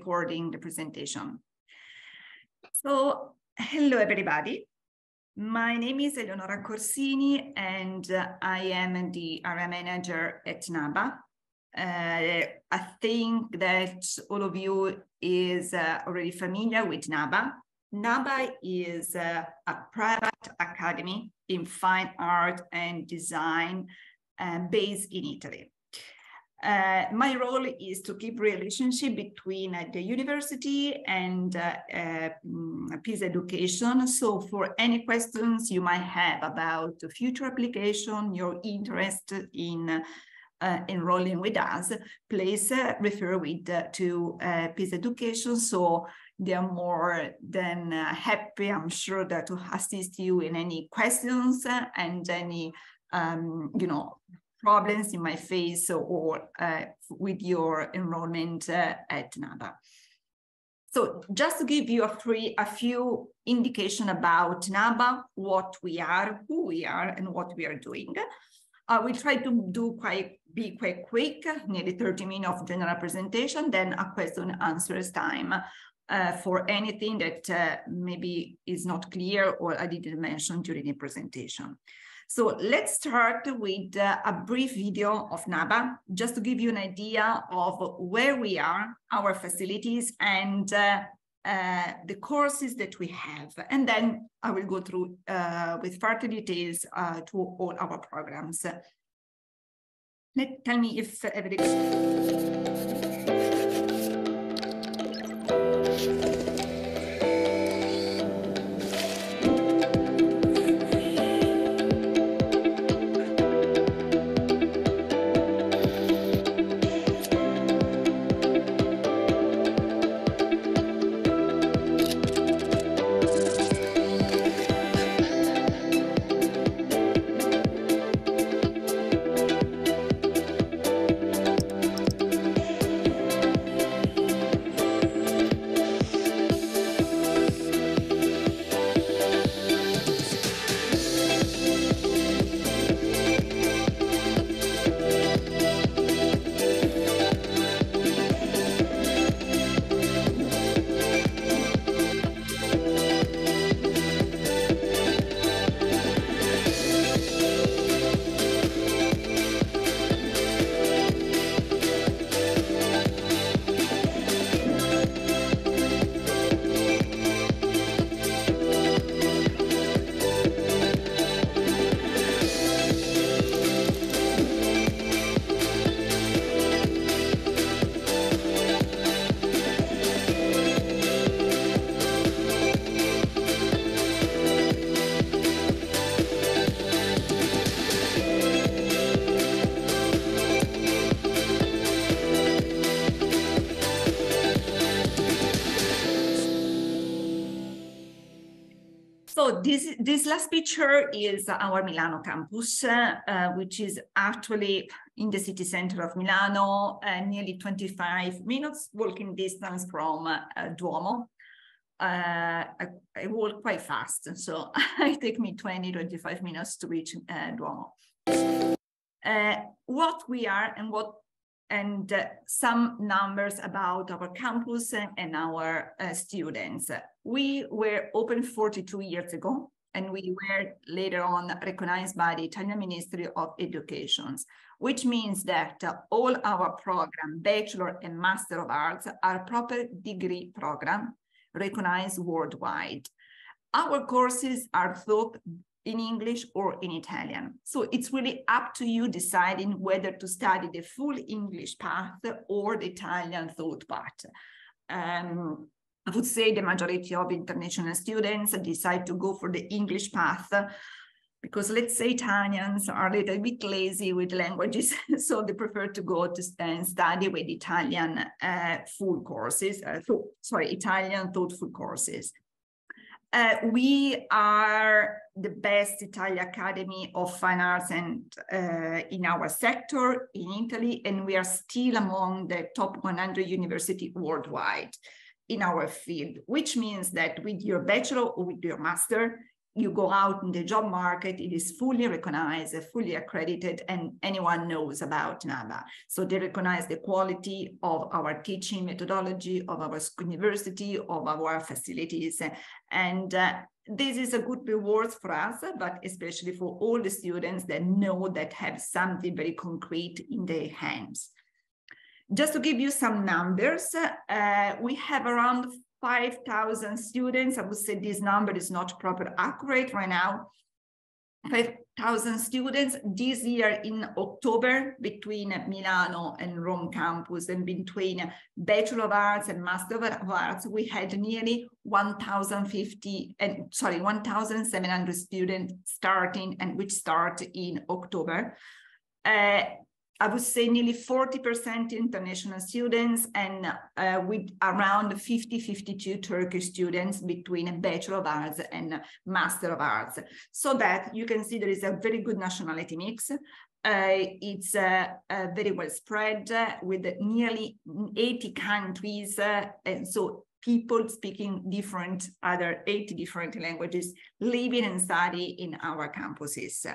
recording the presentation. So, hello everybody. My name is Eleonora Corsini and I am the area manager at NABA. I think that all of you is already familiar with NABA. NABA is a private academy in fine art and design based in Italy. My role is to keep relationship between the university and Pisa Education. So for any questions you might have about the future application, your interest in enrolling with us, please refer to Pisa Education. So they are more than happy, I'm sure, that to assist you in any questions and any, problems you might face or with your enrollment at NABA. So just to give you a few indication about NABA, what we are, who we are, and what we are doing. We'll try to be quite quick, nearly 30 minutes of general presentation, then a question and answers time for anything that maybe is not clear or I didn't mention during the presentation. So let's start with a brief video of NABA, just to give you an idea of where we are, our facilities, and the courses that we have. And then I will go through with further details to all our programs. Tell me if everything... So this last picture is our Milano campus, which is actually in the city center of Milano, nearly 25 minutes walking distance from Duomo. I walk quite fast, so it takes me 20-25 minutes to reach Duomo. What we are and some numbers about our campus and our students. We were open 42 years ago, and we were later on recognized by the Italian Ministry of Education, which means that all our programs, Bachelor and Master of Arts, are proper degree program recognized worldwide. Our courses are taught in English or in Italian. So it's really up to you deciding whether to study the full English path or the Italian thought path. I would say the majority of international students decide to go for the English path because, let's say, Italians are a little bit lazy with languages, so they prefer to go to study with Italian full courses, Italian thoughtful courses. We are the best Italian Academy of Fine Arts and in our sector in Italy, and we are still among the top 100 universities worldwide in our field, which means that with your bachelor or with your master, you go out in the job market, it is fully recognized, fully accredited, and anyone knows about NABA. So they recognize the quality of our teaching methodology, of our university, of our facilities. And this is a good reward for us, but especially for all the students that know that have something very concrete in their hands. Just to give you some numbers, we have around 5,000 students. I would say this number is not properly accurate right now. 5,000 students this year in October between Milano and Rome campus, and between Bachelor of Arts and Master of Arts, we had nearly 1,700 students starting, and which start in October. I would say nearly 40% international students, and with around 50-52 Turkish students between Bachelor of Arts and Master of Arts. So that you can see there is a very good nationality mix. It's very well spread with nearly 80 countries. And so people speaking other 80 different languages, living and study in our campuses.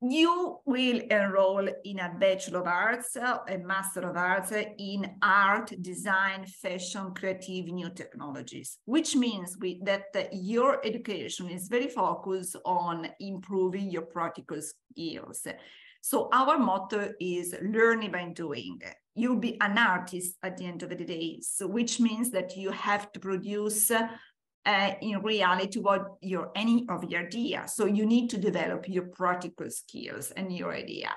You will enroll in a Bachelor of Arts, a Master of Arts in Art, Design, Fashion, Creative, New Technologies, which means that your education is very focused on improving your practical skills. So our motto is learning by doing. You'll be an artist at the end of the day, so which means that you have to produce in reality any of your ideas. So you need to develop your practical skills and your idea.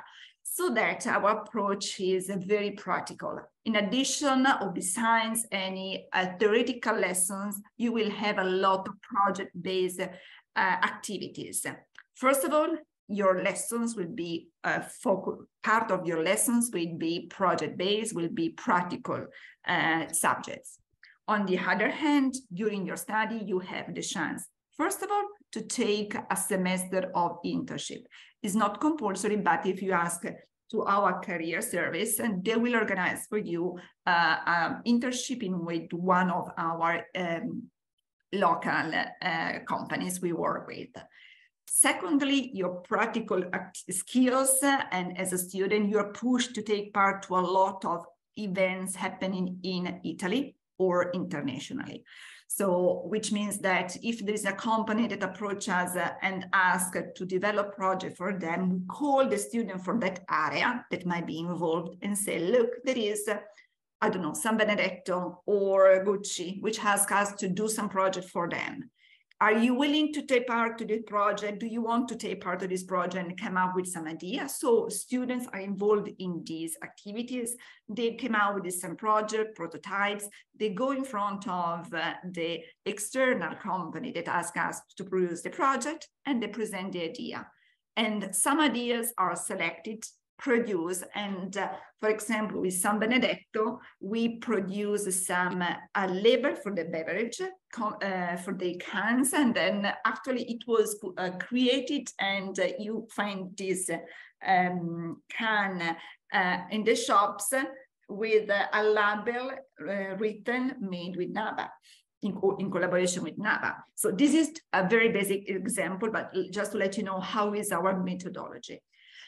So that our approach is very practical. In addition, or besides any theoretical lessons, you will have a lot of project-based activities. First of all, your lessons will be part of your lessons will be project-based, will be practical subjects. On the other hand, during your study, you have the chance, first of all, to take a semester of internship. It's not compulsory, but if you ask to our career service, and they will organize for you internship with one of our local companies we work with. Secondly, your practical skills, and as a student, you're pushed to take part to a lot of events happening in Italy or internationally. So, which means that if there is a company that approaches us and asks to develop project for them, we call the student from that area that might be involved and say, look, there is, I don't know, San Benedetto or Gucci, which asks us to do some project for them. Are you willing to take part to this project? Do you want to take part of this project and come up with some ideas? So students are involved in these activities. They came out with some project prototypes. They go in front of the external company that asks us to produce the project, and they present the idea. And some ideas are selected, produced, and for example, with San Benedetto, we produce some label for the beverage, for the cans, and then actually it was created, and you find this can in the shops with a label written made with NABA. In collaboration with NABA. So this is a very basic example, but just to let you know how is our methodology.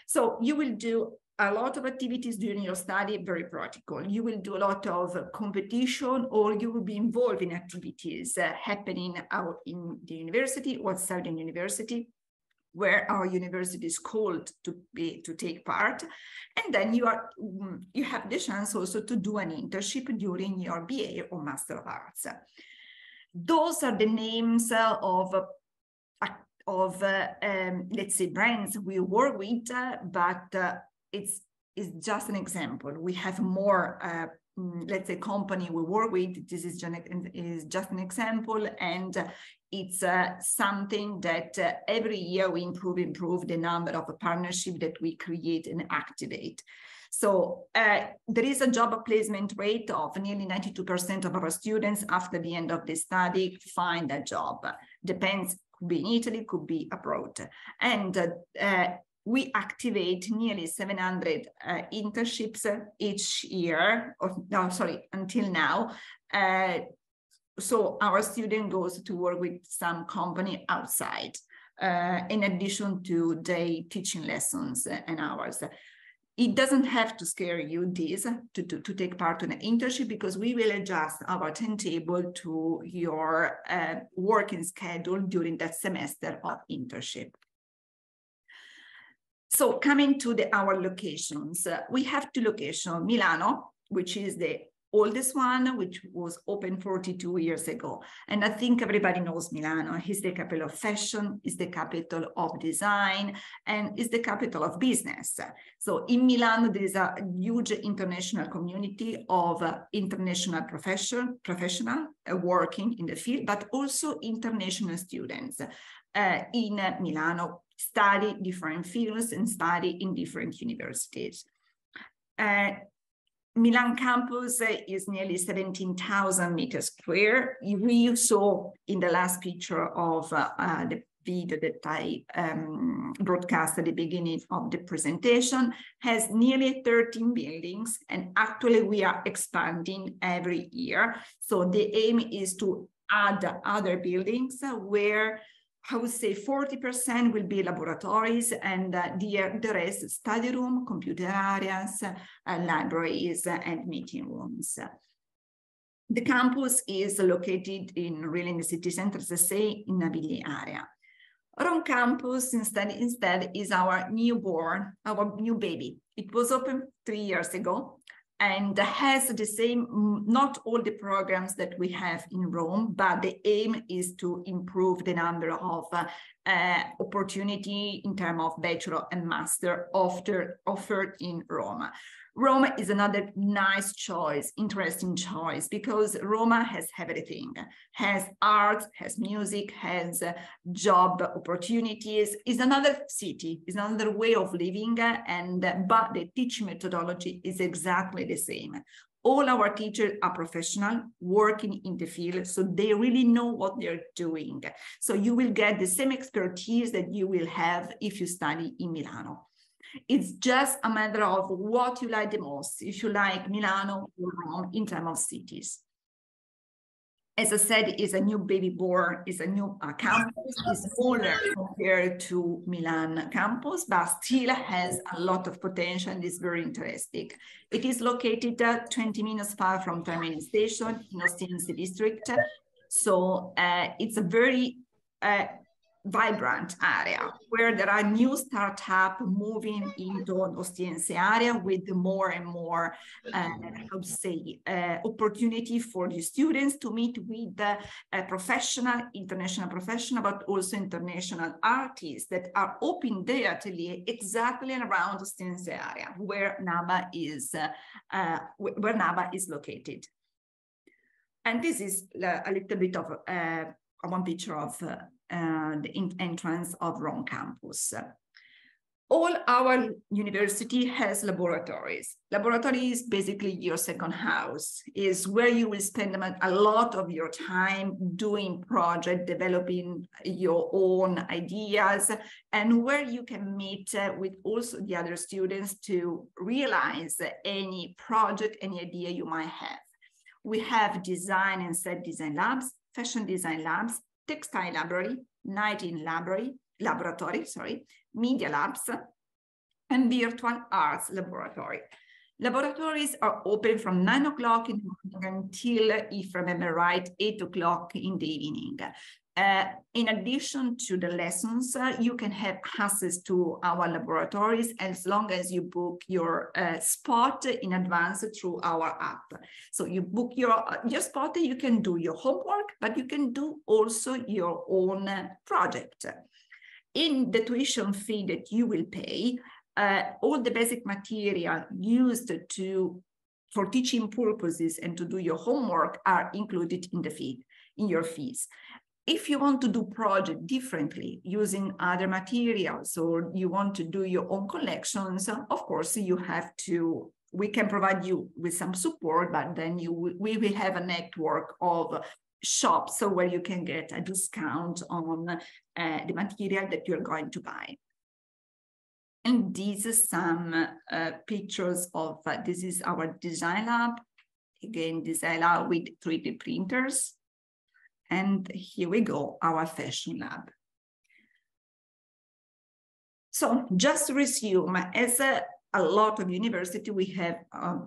So you will do a lot of activities during your study, very practical. You will do a lot of competition, or you will be involved in activities happening out in the university or outside the university, where our university is called to take part. And then you have the chance also to do an internship during your BA or Master of Arts. Those are the names of let's say brands we work with, but it's just an example. We have more, let's say, company we work with. This is just an example, and it's something that every year we improve the number of partnerships that we create and activate. So there is a job placement rate of nearly 92% of our students after the end of the study find a job. Depends, could be in Italy, could be abroad. And we activate nearly 700 internships each year, until now. so our student goes to work with some company outside, in addition to their teaching lessons and hours. It doesn't have to scare you this to take part in an internship, because we will adjust our timetable to your working schedule during that semester of internship. So coming to our locations, we have two locations: Milano, which is the oldest one, which was open 42 years ago. And I think everybody knows Milano. It's the capital of fashion, it's the capital of design, and it's the capital of business. So in Milan, there is a huge international community of international professional working in the field, but also international students in Milano study different fields and study in different universities. Milan campus is nearly 17,000 meters square. We saw in the last picture of the video that I broadcast at the beginning of the presentation, has nearly 13 buildings, and actually we are expanding every year. So the aim is to add other buildings where I would say 40% will be laboratories, and the rest study room, computer areas, libraries, and meeting rooms. The campus is located really in the city center, as I say, in the Belle area. Rome campus instead is our newborn, our new baby. It was opened 3 years ago, and has the same, not all the programs that we have in Rome, but the aim is to improve the number of opportunity in terms of bachelor and master offered in Rome. Rome is another nice choice, interesting choice, because Rome has everything, has art, has music, has job opportunities, is another city, is another way of living, but the teaching methodology is exactly the same. All our teachers are professional, working in the field, so they really know what they're doing. So you will get the same expertise that you will have if you study in Milano. It's just a matter of what you like the most, if you like Milano or Rome in terms of cities. As I said, it's a new baby born, it's a new campus, it's smaller compared to Milan campus, but still has a lot of potential and is very interesting. It is located 20 minutes far from Termini Station in Ostiense district. So it's a very vibrant area where there are new startups moving into Ostiense area with more and more, I would say, opportunity for the students to meet with professional, international professional, but also international artists that are opening their atelier exactly around Ostiense area where NABA is located. And this is a little bit of one picture of the entrance of Rome campus. All our university has laboratories. Laboratory is basically your second house, is where you will spend a lot of your time doing project, developing your own ideas, and where you can meet with also the other students to realize any project, any idea you might have. We have design and set design labs, fashion design labs, textile library, nighting laboratory, media labs, and virtual arts laboratory. Laboratories are open from 9 o'clock in the morning until, if I remember right, 8 o'clock in the evening. In addition to the lessons, you can have access to our laboratories as long as you book your spot in advance through our app. So you book your spot, you can do your homework, but you can do also your own project. In the tuition fee that you will pay, all the basic material used for teaching purposes and to do your homework are included in the fee, in your fees. If you want to do project differently using other materials, or you want to do your own collections, of course you have to, we can provide you with some support, but then we will have a network of shops where you can get a discount on the material that you're going to buy. And these are some pictures of, this is our design lab. Again, design lab with 3D printers. And here we go, our fashion lab. So just to resume, as a lot of university, we have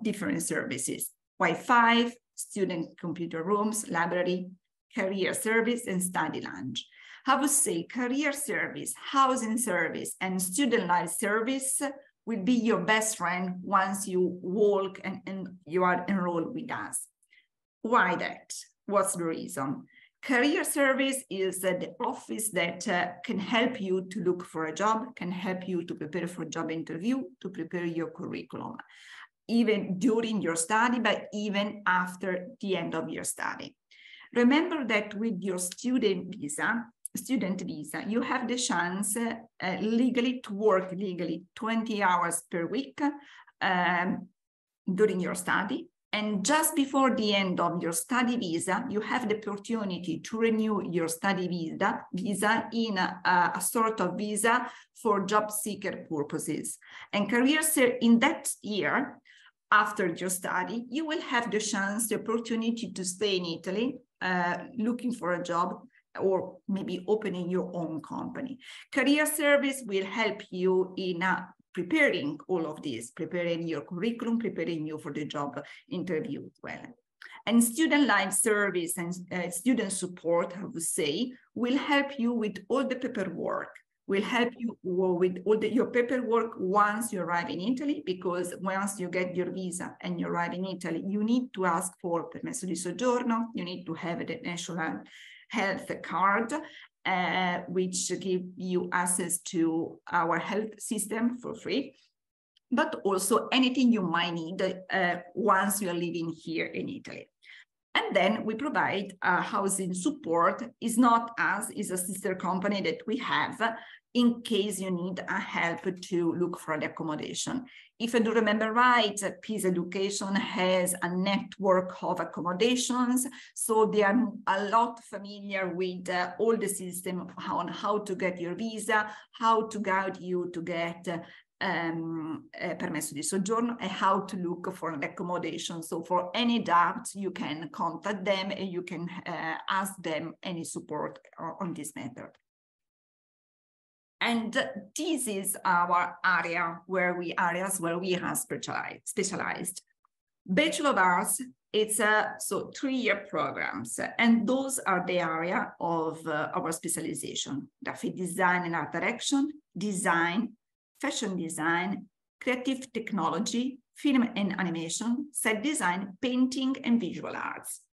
different services: Wi-Fi, student computer rooms, library, career service, and study lounge. I would say career service, housing service, and student life service will be your best friend once you walk and you are enrolled with us. Why that? What's the reason? Career service is the office that can help you to look for a job, can help you to prepare for a job interview, to prepare your curriculum, even during your study, but even after the end of your study. Remember that with your student visa, you have the chance legally to work 20 hours per week during your study. And just before the end of your study visa, you have the opportunity to renew your study visa in a sort of visa for job seeker purposes. And in that year, after your study, you will have the chance, the opportunity to stay in Italy, looking for a job, or maybe opening your own company. Career service will help you in preparing all of this, preparing your curriculum, preparing you for the job interview as well. And student life service and student support, I would say, will help you with all the paperwork, will help you with all your paperwork once you arrive in Italy, because once you get your visa and you arrive in Italy, you need to ask for permesso di soggiorno, you need to have the national health card, which give you access to our health system for free, but also anything you might need once you're living here in Italy. And then we provide housing support. It's not us, it's a sister company that we have in case you need a help to look for the accommodation. If I do remember right, Pisa Education has a network of accommodations, so they are a lot familiar with all the system on how to get your visa, how to guide you to get permesso di soggiorno, and how to look for an accommodation. So for any doubts, you can contact them and you can ask them any support on this matter. And this is our areas where we are specialized. Bachelor of Arts, it's so 3-year programs, and those are the area of our specialization: graphic design and art direction, design, fashion design, creative technology, film and animation, set design, painting, and visual arts.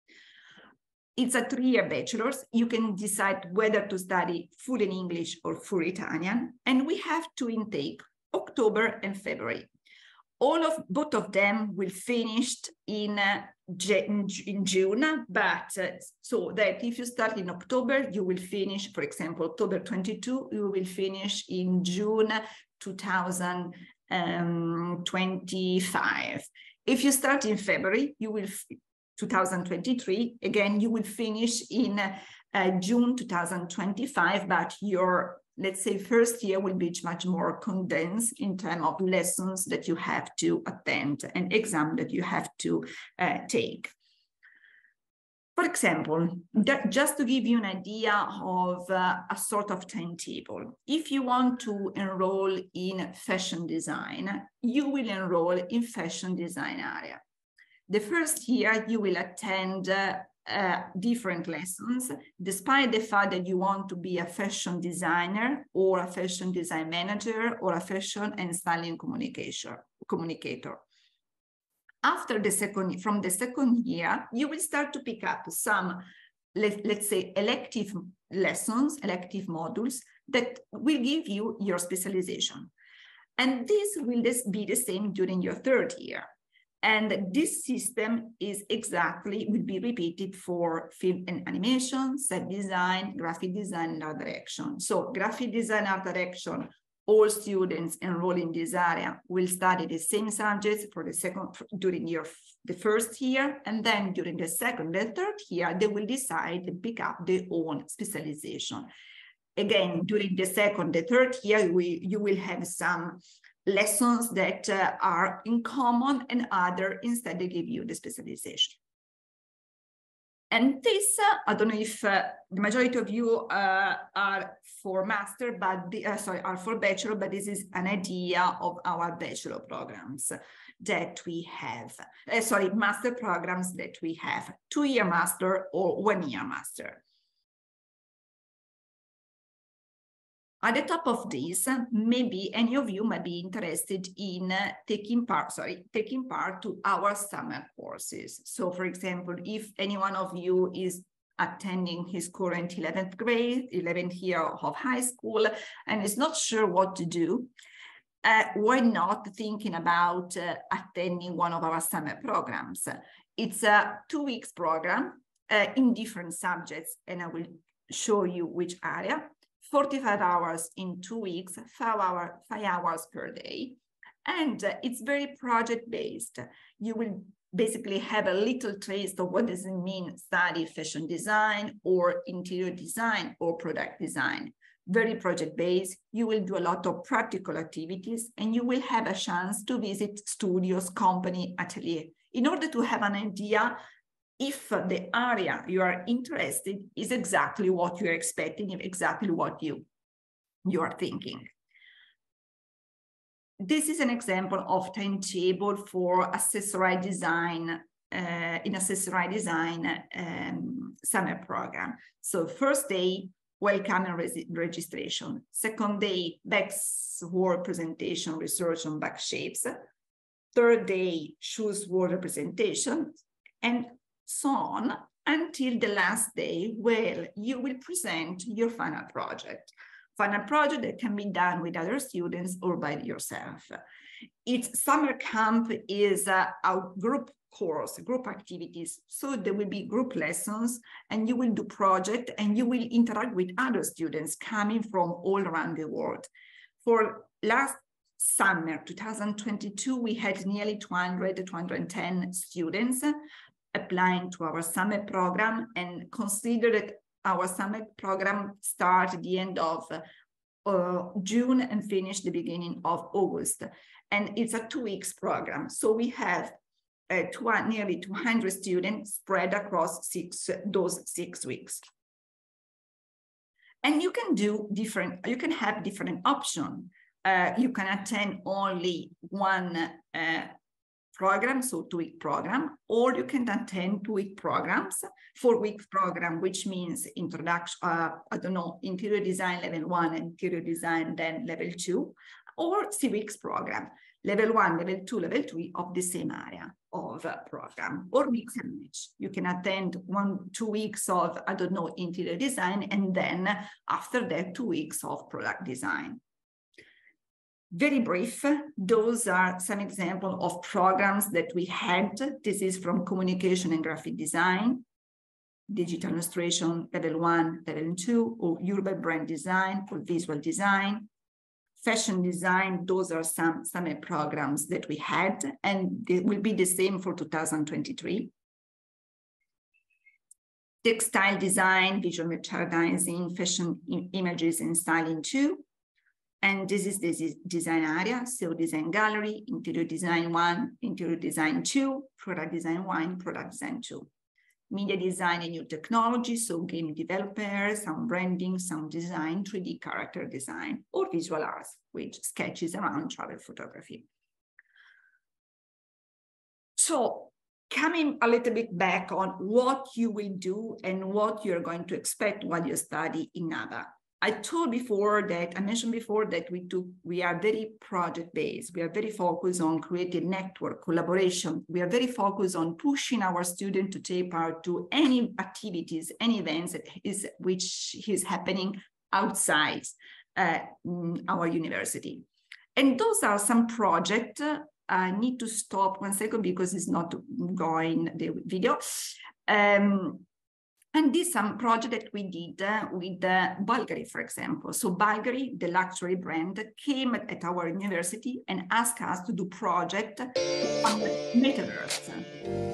It's a 3-year bachelor's. You can decide whether to study full in English or full Italian. And we have 2 intake, October and February. Both of them will finish in June, but so that if you start in October, you will finish, for example, October 22, you will finish in June 2025. If you start in February, you will 2023, again, you will finish in June 2025, but your, let's say, first year will be much more condensed in terms of lessons that you have to attend and exam that you have to take. For example, just to give you an idea of a sort of timetable, if you want to enroll in fashion design, you will enroll in fashion design area. The first year, you will attend different lessons, despite the fact that you want to be a fashion designer or a fashion design manager or a fashion and styling communicator. From the second year, you will start to pick up some, let's say, elective lessons, elective modules that will give you your specialization. And this will be the same during your 3rd year. And this system will be repeated for film and animation, set design, graphic design, and art direction. So graphic design, art direction, all students enrolled in this area will study the same subjects during the first year, and then during the 2nd and 3rd year, they will decide to pick up their own specialization. Again, during the 2nd, the 3rd year, you will have some lessons that are in common, and other instead they give you the specialization. And this, I don't know if the majority of you are for master, but are for bachelor, but this is an idea of our bachelor programs that we have. Master programs that we have, 2-year master or 1-year master. At the top of this, maybe any of you might be interested in taking part to our summer courses. So for example, if any one of you is attending his current 11th grade, 11th year of high school, and is not sure what to do, why not thinking about attending one of our summer programs? It's a 2-week program in different subjects, and I will show you which area. 45 hours in 2 weeks, 5 hours per day. And it's very project-based. You will basically have a little taste of what does it mean study fashion design or interior design or product design. Very project-based. You will do a lot of practical activities, and you will have a chance to visit studios, company, atelier, in order to have an idea if the area you are interested is exactly what you're expecting, if exactly what you are thinking. This is an example of timetable for accessory design, summer program. So first day, welcome and registration. Second day, backsword presentation, research on back shapes. Third day, shoes word representation, and so on until the last day where you will present your final project. Final project that can be done with other students or by yourself. Its summer camp is a group course, group activities. So there will be group lessons, and you will do project, and you will interact with other students coming from all around the world. For last summer, 2022, we had nearly 210 students applying to our summer program, and consider that our summer program starts at the end of June and finish the beginning of August. And it's a 2-week program. So we have nearly 200 students spread across those 6 weeks. And you can have different options. You can attend only one program, so 2-week program, or you can attend 2-week programs, 4-week program, which means introduction, interior design level 1, interior design then level 2, or 3-week program, level 1, level 2, level 3 of the same area of program, or mix and match. You can attend 2 weeks of, interior design, and then after that, 2 weeks of product design. Very brief, those are some examples of programs that we had. This is from communication and graphic design, digital illustration, level 1, level 2, or urban brand design, or visual design. Fashion design, those are some programs that we had, and it will be the same for 2023. Textile design, visual merchandising, fashion images and styling too. And this is the design area, so design gallery, interior design 1, interior design 2, product design 1, product design 2. Media design and new technology, so game developers, sound branding, sound design, 3D character design, or visual arts, which sketches around travel photography. So coming a little bit back on what you will do and what you're going to expect while you study in NABA. I mentioned before that we are very project-based. We are very focused on creating network, collaboration. We are very focused on pushing our students to take part to any activities, any events which is happening outside our university. And those are some projects. I need to stop 1 second because it's not going, the video. And this some project that we did with Bulgari, for example. So Bulgari, the luxury brand, came at our university and asked us to do project on metaverse.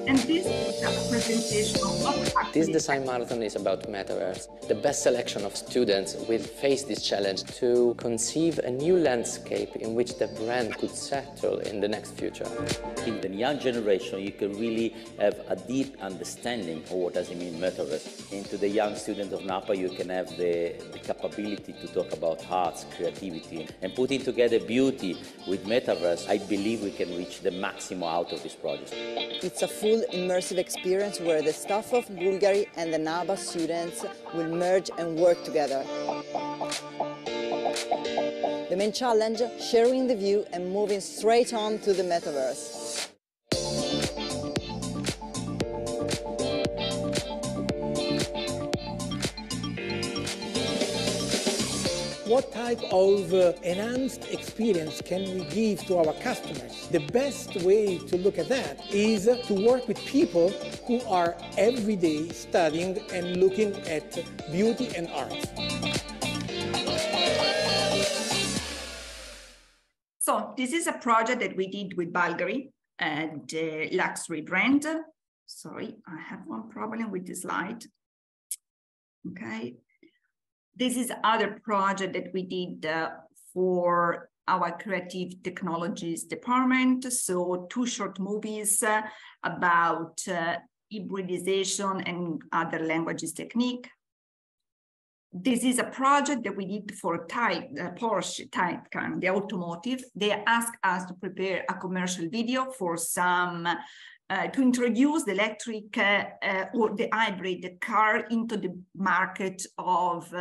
And this is a presentation of This design marathon is about metaverse. The best selection of students will face this challenge to conceive a new landscape in which the brand could settle in the next future. In the young generation, you can really have a deep understanding of what does it mean metaverse. Into the young student of NAPA, you can have the capability to talk about arts, creativity, and putting together beauty with metaverse. I believe we can reach the maximum out of this project. It's a full immersive experience where the staff of Bulgari and the NABA students will merge and work together. The main challenge, sharing the view and moving straight on to the metaverse. What type of enhanced experience can we give to our customers? The best way to look at that is to work with people who are every day studying and looking at beauty and art. So this is a project that we did with Bulgari, the luxury brand. Sorry, I have one problem with the slide. Okay. This is other project that we did for our creative technologies department. So 2 short movies about hybridization and other languages technique. This is a project that we did for Porsche Taycan, the automotive. They asked us to prepare a commercial video for some to introduce the electric or the hybrid car into the market of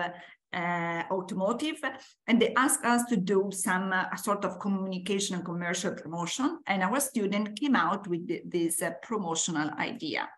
automotive, and they asked us to do some sort of communication and commercial promotion, and our student came out with this promotional idea.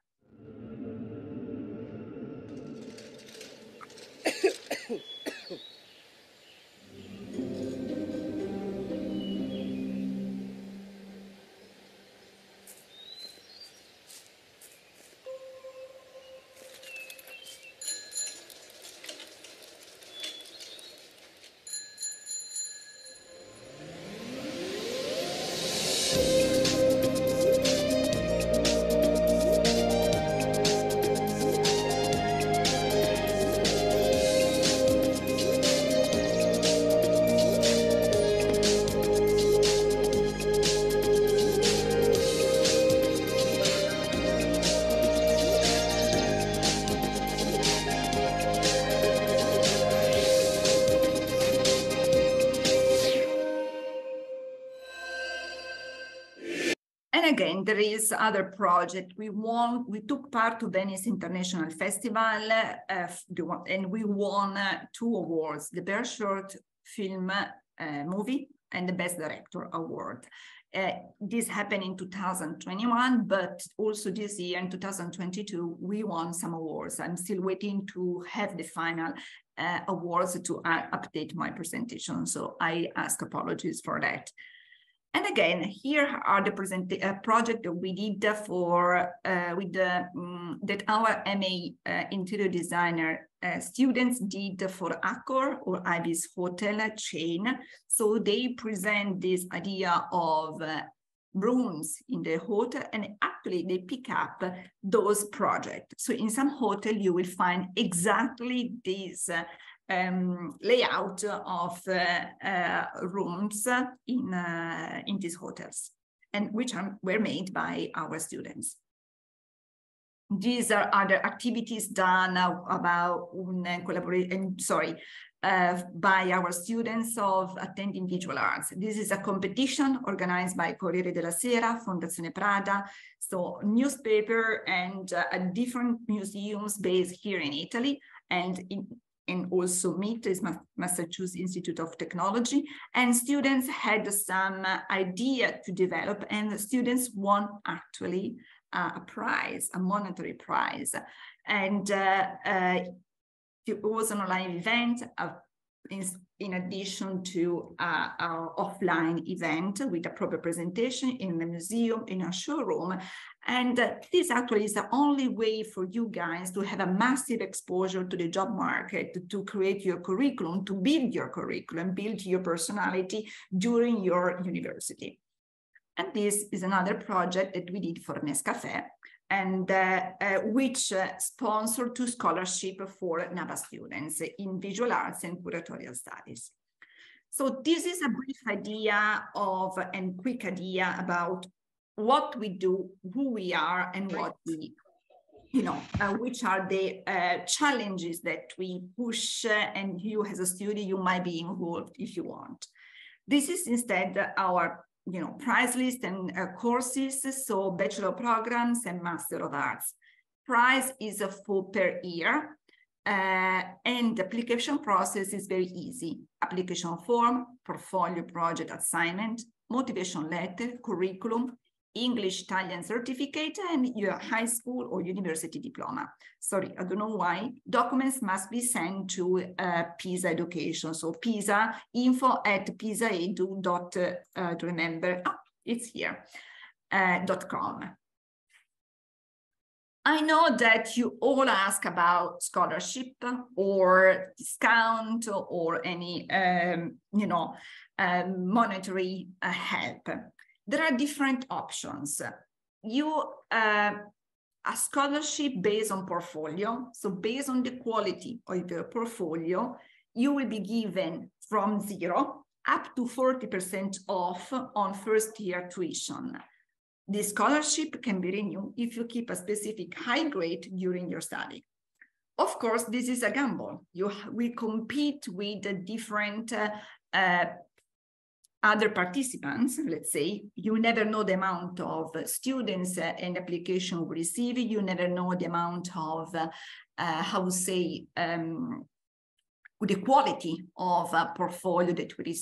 Again, there is other project. We took part to Venice International Festival and we won 2 awards, the Best Short Film Movie and the Best Director Award. This happened in 2021, but also this year in 2022, we won some awards. I'm still waiting to have the final awards to update my presentation. So I ask apologies for that. And again, here are the project that we did for that our MA interior designer students did for Accor or Ibis hotel chain. So they present this idea of rooms in the hotel, and actually they pick up those projects. So in some hotel you will find exactly this layout of rooms in these hotels, and which were made by our students. These are other activities done about collaboration, by our students of attending visual arts. This is a competition organized by Corriere della Sera, Fondazione Prada, so newspaper and different museums based here in Italy, and also MIT is Massachusetts Institute of Technology, and students had some idea to develop, and the students won actually a prize, a monetary prize. And it was an online event, in addition to our offline event with a proper presentation in the museum, in a showroom. And this actually is the only way for you guys to have a massive exposure to the job market, to create your curriculum, to build your curriculum, build your personality during your university. And this is another project that we did for Nescafé, and which sponsored 2 scholarships for NABA students in visual arts and curatorial studies. So this is a brief idea of, and quick idea about what we do, who we are, and what we, which are the challenges that we push, and you as a student, you might be involved if you want. This is instead our prize list and courses, so bachelor programs and Master of Arts. Prize is a full per year, and the application process is very easy. Application form, portfolio, project assignment, motivation letter, curriculum, English, Italian certificate, and your high school or university diploma. Sorry, I don't know why. Documents must be sent to Pisa Education. So Pisa, info@Pisa Edu. To remember, it's here, .com. I know that you all ask about scholarship or discount or any, monetary help. There are different options. A scholarship based on portfolio, so based on the quality of your portfolio, you will be given from 0 up to 40% off on first year tuition. The scholarship can be renewed if you keep a specific high grade during your study. Of course, this is a gamble. You will compete with the different other participants, let's say. You never know the amount of students and application we receive. You never know the amount of, the quality of a portfolio that we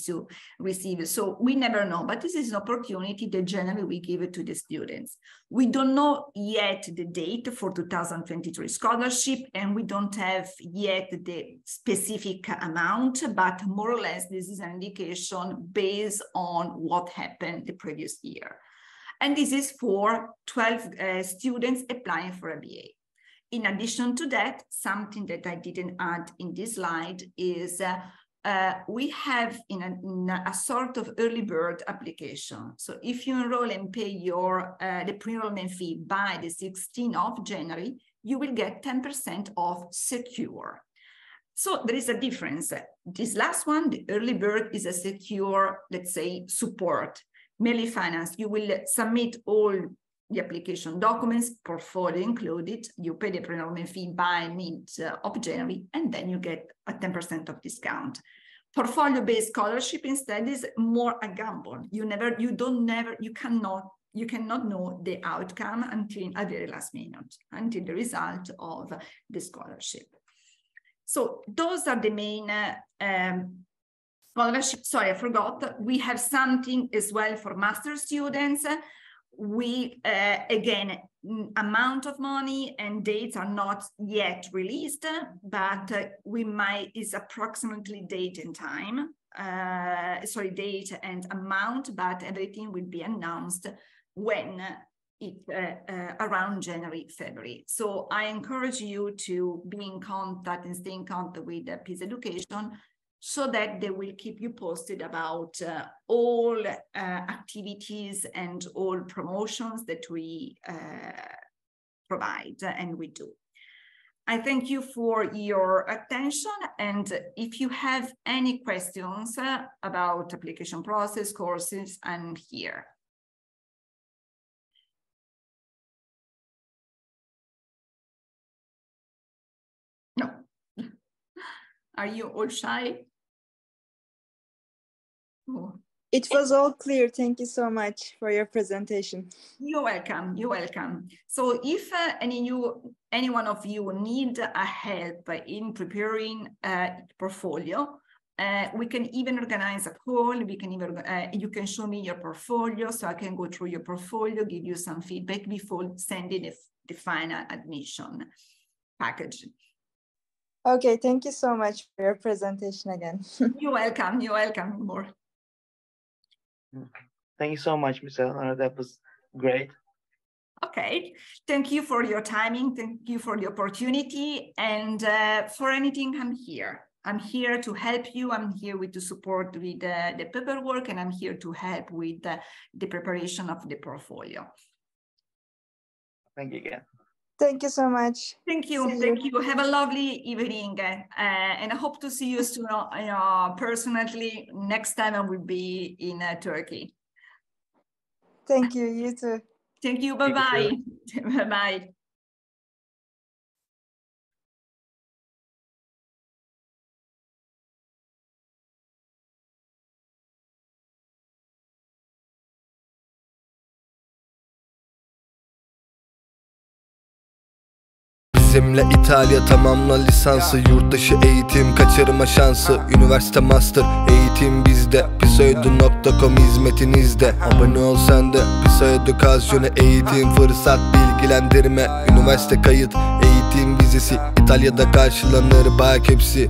receive. So we never know, but this is an opportunity that generally we give it to the students. We don't know yet the date for 2023 scholarship, and we don't have yet the specific amount, but more or less this is an indication based on what happened the previous year. And this is for 12 students applying for a BA. In addition to that, something that I didn't add in this slide is we have in a sort of early bird application. So if you enroll and pay your the pre-enrollment fee by the 16th of January, you will get 10% off secure. So there is a difference. This last one, the early bird, is a secure, let's say, support, mainly finance. You will submit all the application documents, portfolio included, you pay the pre-enrollment fee by mid of January, and then you get a 10% of discount. Portfolio-based scholarship instead is more a gamble. You cannot know the outcome until a very last minute, until the result of the scholarship. So those are the main scholarships. Sorry, I forgot. We have something as well for master students. We, again, amount of money and dates are not yet released, but is approximately date and time, date and amount, but everything will be announced when around January, February. So I encourage you to be in contact and stay in contact with Pisa Education, so that they will keep you posted about all activities and all promotions that we provide and we do. I thank you for your attention, and if you have any questions about application process, courses, I'm here. No. Are you all shy? Oh. It was all clear. Thank you so much for your presentation. You're welcome. You're welcome. So if any one of you need a help in preparing a portfolio, we can even organize a call. We can even you can show me your portfolio, so I can go through your portfolio, give you some feedback before sending the final admission package. Okay, thank you so much for your presentation again. You're welcome. You're welcome. More. Thank you so much, Ms. Eleanor. That was great. Okay, thank you for your timing. Thank you for the opportunity. And for anything, I'm here. I'm here to help you. I'm here with to support with the paperwork, and I'm here to help with the preparation of the portfolio. Thank you again. Thank you so much. Thank you. Thank you. Have a lovely evening. And I hope to see you soon, personally. Next time I will be in Turkey. Thank you. You too. Thank you. Bye-bye. Bye-bye. Bizimle İtalya tamamla lisansı, yurt dışı eğitim kaçırma şansı. Üniversite master eğitim bizde, pisaedu.com hizmetinizde. Abone ol sen de, Pisa Edukasyonu eğitim, fırsat bilgilendirme. Üniversite kayıt eğitim vizesi, İtalya'da karşılanır bak hepsi.